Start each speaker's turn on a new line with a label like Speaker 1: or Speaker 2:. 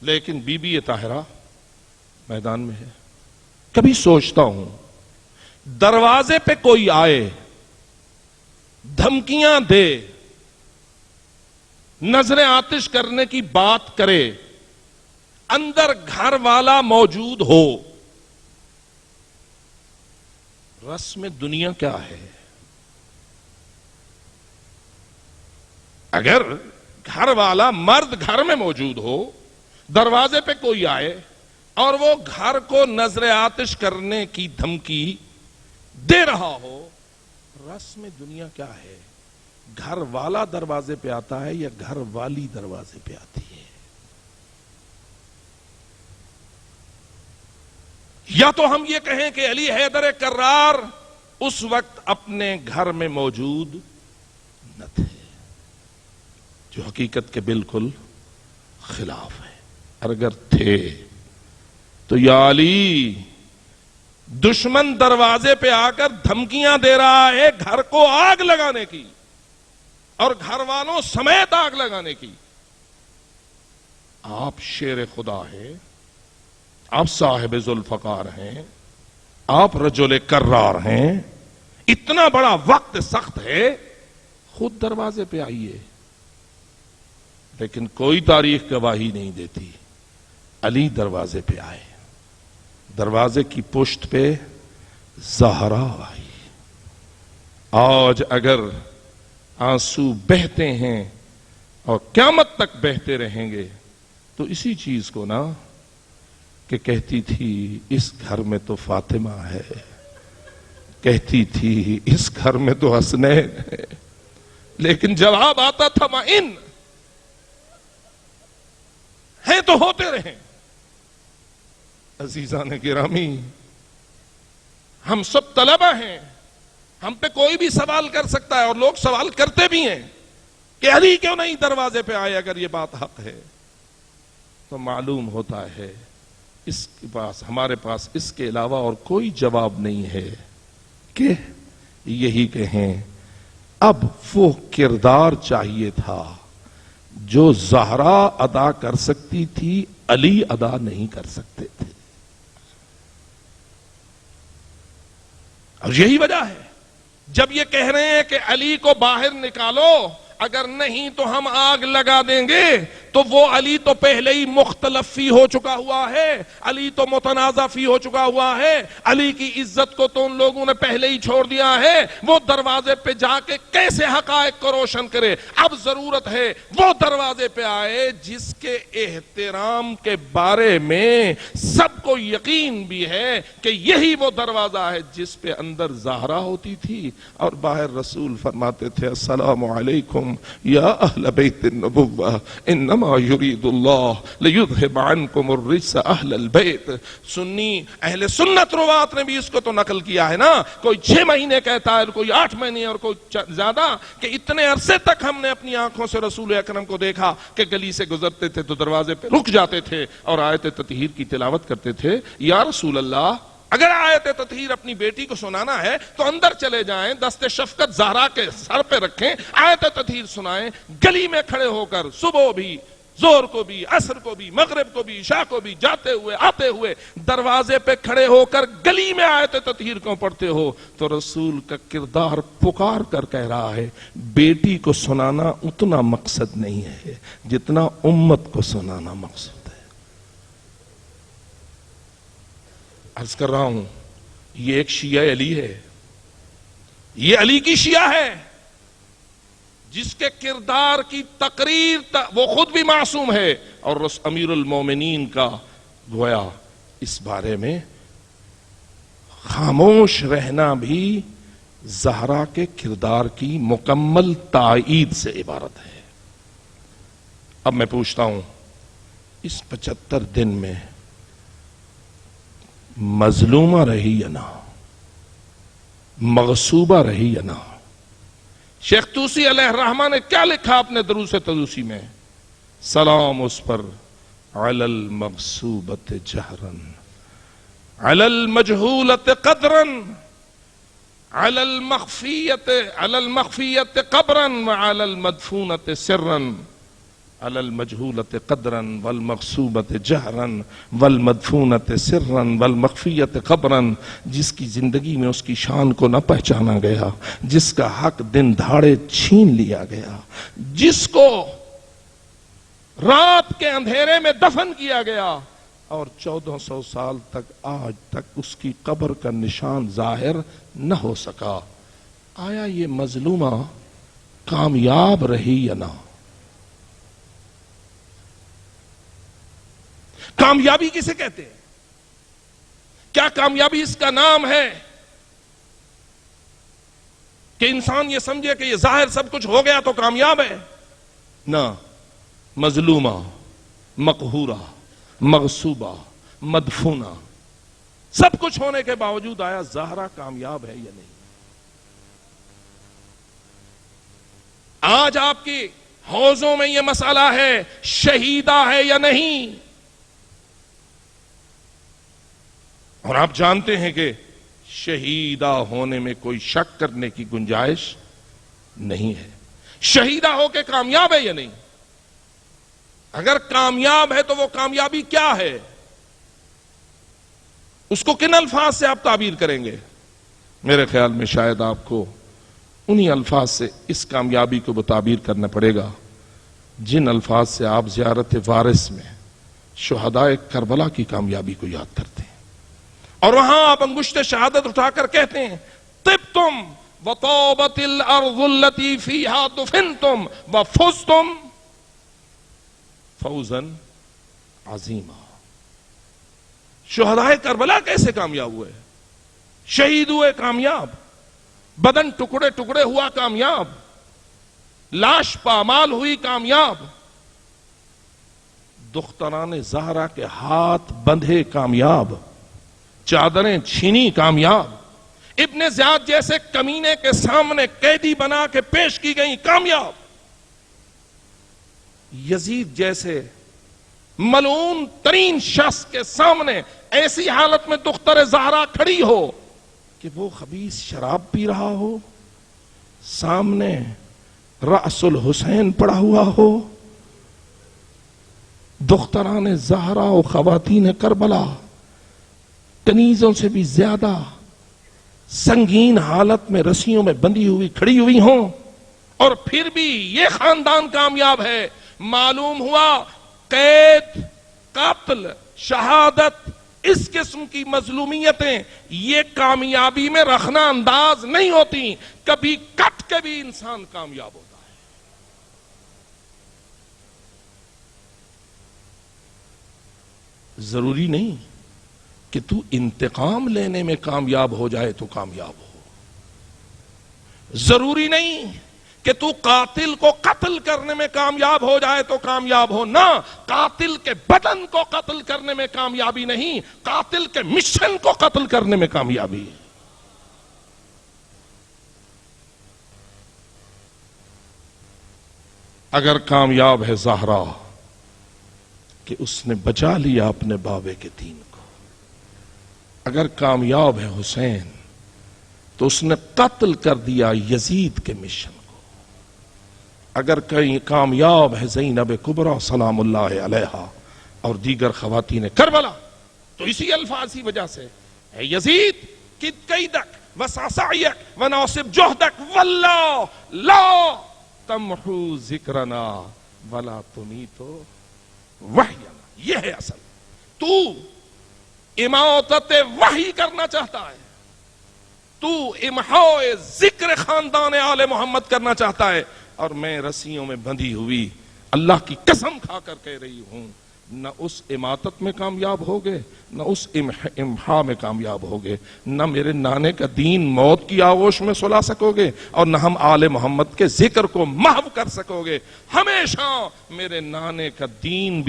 Speaker 1: لیکن be be Tahira میدان میں ہے. کبھی سوچتا ہوں دروازے پہ کوئی آئے دھمکیاں دے نظر آتش کرنے کی بات کرے اندر گھر والا موجود ہو رسم دنیا کیا ہے؟ اگر گھر والا مرد گھر میں موجود ہو دروازے پہ کوئی آئے اور وہ گھر کو نظر آتش کرنے کی دھمکی دے رہا ہو رسم دنیا کیا ہے؟ گھر والا دروازے پہ آتا ہے یا گھر والی دروازے پہ آتی ہے؟ یا تو ہم یہ کہیں کہ علی حیدر کرار اس وقت اپنے گھر میں موجود نہ تھے، جو حقیقت کے بالکل خلاف ہے. اور اگر تھے تو یا علی دشمن دروازے پہ آ کر دھمکیاں دے رہا ہے گھر کو آگ لگانے کی اور گھر والوں سمیت آگ لگانے کی. آپ شیر خدا ہیں، آپ صاحب ذوالفقار ہیں، آپ رجل کرار ہیں، اتنا بڑا وقت سخت ہے خود دروازے پہ آئیے. لیکن کوئی تاریخ گواہی نہیں دیتی. علی دروازے پہ آئے، دروازے کی پشت پہ زہرا آئی. آج اگر آنسو بہتے ہیں اور قیامت تک بہتے رہیں گے تو اسی چیز کو نا کہ کہتی تھی اس گھر میں تو فاطمہ ہے، کہتی تھی اس گھر میں تو حسنین ہے، لیکن جواب آتا تھا معین ہے تو ہوتے رہیں. عزیزان گرامی، ہم سب طلبہ ہیں، ہم پہ کوئی بھی سوال کر سکتا ہے اور لوگ سوال کرتے بھی ہیں کہ علی کیوں نہیں دروازے پہ آئے. اگر یہ بات حق ہے تو معلوم ہوتا ہے اس کے پاس ہمارے پاس اس کے علاوہ اور کوئی جواب نہیں ہے کہ یہی کہیں اب وہ کردار چاہیے تھا جو زہرا ادا کر سکتی تھی علی ادا نہیں کر سکتے تھے. اور یہی وجہ ہے جب یہ کہہ رہے ہیں کہ علی کو باہر نکالو اگر نہیں تو ہم آگ لگا دیں گے تو وہ علی تو پہلے ہی مختلف فی ہو چکا ہوا ہے، علی تو متنازع فی ہو چکا ہوا ہے، علی کی عزت کو تو ان لوگوں نے پہلے ہی چھوڑ دیا ہے. وہ دروازے پہ جا کے کیسے حقائق کو روشن کرے؟ اب ضرورت ہے وہ دروازے پہ آئے جس کے احترام کے بارے میں سب کو یقین بھی ہے کہ یہی وہ دروازہ ہے جس پہ اندر زہرا ہوتی تھی اور باہر رسول فرماتے تھے السلام علیکم یا اہل بیت النبوہ انما یرید اللہ لیذہب عنکم الرجس اہل البیت. سنی اہل سنت روات نے بھی اس کو تو نقل کیا ہے نا، کوئی 6 مہینے کہتا ہے، کوئی 8 مہینے اور کوئی زیادہ، کہ اتنے عرصے تک ہم نے اپنی آنکھوں سے رسول اکرم کو دیکھا کہ گلی سے گزرتے تھے تو دروازے پہ رک جاتے تھے اور آیت تطہیر کی تلاوت کرتے تھے. یا رسول اللہ اگر آیت تطہیر اپنی بیٹی کو سنانا ہے تو اندر چلے جائیں، دست شفقت زہرا کے سر پہ رکھیں، آیت تطہیر سنائیں. گلی میں کھڑے ہو کر صبح بھی، زور کو بھی، عصر کو بھی، مغرب کو بھی، عشاء کو بھی، جاتے ہوئے آتے ہوئے دروازے پہ کھڑے ہو کر گلی میں آیت تطہیر کو پڑھتے ہو تو رسول کا کردار پکار کر کہہ رہا ہے بیٹی کو سنانا اتنا مقصد نہیں ہے جتنا امت کو سنانا مقصد ہے. عرض کر رہا ہوں یہ ایک شیعہ علی ہے، یہ علی کی شیعہ ہے جس کے کردار کی تقریر وہ خود بھی معصوم ہے اور امیر المومنین کا گویا اس بارے میں خاموش رہنا بھی زہرا کے کردار کی مکمل تائید سے عبارت ہے. اب میں پوچھتا ہوں اس 75 دن میں مظلومہ رہی یا نہ، مغصوبہ رہی یا نہ؟ شیخ توسی علیہ الرحمہ نے کیا لکھا اپنے دروس تدوسی میں؟ سلام اس پر علی المغصوبۃ جہرن، علی المجہولۃ قدرن، علی المخفیۃ قبرن وعلی المدفونۃ سرن. علی المجہولۃ قدرا والمغصوبۃ جہرا والمدفونۃ سرا والمخفیۃ خبرا، جس کی زندگی میں اس کی شان کو نہ پہچانا گیا، جس کا حق دن دھاڑے چھین لیا گیا، جس کو رات کے اندھیرے میں دفن کیا گیا اور 1400 سال تک آج تک اس کی قبر کا نشان ظاہر نہ ہو سکا، آیا یہ مظلومہ کامیاب رہی یا نہ؟ کامیابی کسے کہتے ہیں؟ کیا کامیابی اس کا نام ہے کہ انسان یہ سمجھے کہ یہ ظاہر سب کچھ ہو گیا تو کامیاب ہے؟ نہ، مظلومہ، مقہورہ، مغصوبہ، مدفونہ، سب کچھ ہونے کے باوجود آیا زہرا کامیاب ہے یا نہیں؟ آج آپ کی حوضوں میں یہ مسئلہ ہے شہیدہ ہے یا نہیں؟ اور آپ جانتے ہیں کہ شہیدہ ہونے میں کوئی شک کرنے کی گنجائش نہیں ہے۔ شہیدہ ہو کے کامیاب ہے یا نہیں؟ اگر کامیاب ہے تو وہ کامیابی کیا ہے؟ اس کو کن الفاظ سے آپ تعبیر کریں گے؟ میرے خیال میں شاید آپ کو انہی الفاظ سے اس کامیابی کو تعبیر کرنا پڑے گا جن الفاظ سے آپ زیارت وارث میں شہدائے کربلا کی کامیابی کو یاد کرتے ہیں، اور وہاں آپ انگشت شہادت اٹھا کر کہتے ہیں طبتم وطابت الارض التي فيها دفنتم وفزتم فوزا عظیما۔ شہدائے کربلا کیسے کامیاب ہوئے؟ شہید ہوئے کامیاب، بدن ٹکڑے ٹکڑے ہوا کامیاب، لاش پامال ہوئی کامیاب، دختران زہرا کے ہاتھ بندھے کامیاب، چادریں چھینی کامیاب، ابن زیاد جیسے کمینے کے سامنے قیدی بنا کے پیش کی گئی کامیاب، یزید جیسے ملعون ترین شخص کے سامنے ایسی حالت میں دختر زہرا کھڑی ہو کہ وہ خبیث شراب پی رہا ہو، سامنے رأس الحسین پڑا ہوا ہو، دختران زہرا و خواتین کربلا کنیزوں سے بھی زیادہ سنگین حالت میں رسیوں میں بندھی ہوئی کھڑی ہوئی ہوں، اور پھر بھی یہ خاندان کامیاب ہے۔ معلوم ہوا قید، قتل، شہادت، اس قسم کی مظلومیتیں یہ کامیابی میں رخنہ انداز نہیں ہوتی، کبھی کٹ کے بھی انسان کامیاب ہوتا ہے۔ ضروری نہیں کہ تو انتقام لینے میں کامیاب ہو جائے تو کامیاب ہو، ضروری نہیں کہ تو قاتل کو قتل کرنے میں کامیاب ہو جائے تو کامیاب ہو، نہ، قاتل کے بدن کو قتل کرنے میں کامیابی نہیں، قاتل کے مشن کو قتل کرنے میں کامیابی ہے۔ اگر کامیاب ہے زہرا کہ اس نے بچا لیا اپنے بابے کے دین کو، اگر کامیاب ہے حسین تو اس نے قتل کر دیا یزید کے مشن کو، اگر کہیں کامیاب ہے زینب کبریٰ سلام اللہ علیہا اور دیگر خواتین کربلا تو اسی الفاظ کی وجہ سے اے یزید کد کیدک وسعسعیک وناصب جہدک واللہ لا تمحو ذکرنا ولا تمیتو وحینا۔ یہ ہے اصل، تو اماطت وحی کرنا چاہتا ہے، تو امحاء ذکر خاندان آل محمد کرنا چاہتا ہے، اور میں رسیوں میں بندھی ہوئی اللہ کی قسم کھا کر کہہ رہی ہوں نہ اس اماطت میں کامیاب ہوگے، نہ اس امحا میں کامیاب ہوگے، نہ میرے نانے کا دین موت کی آغوش میں سلا سکو گے، اور نہ ہم آل محمد کے ذکر کو محو کر سکو گے۔ ہمیشہ میرے نانے کا دین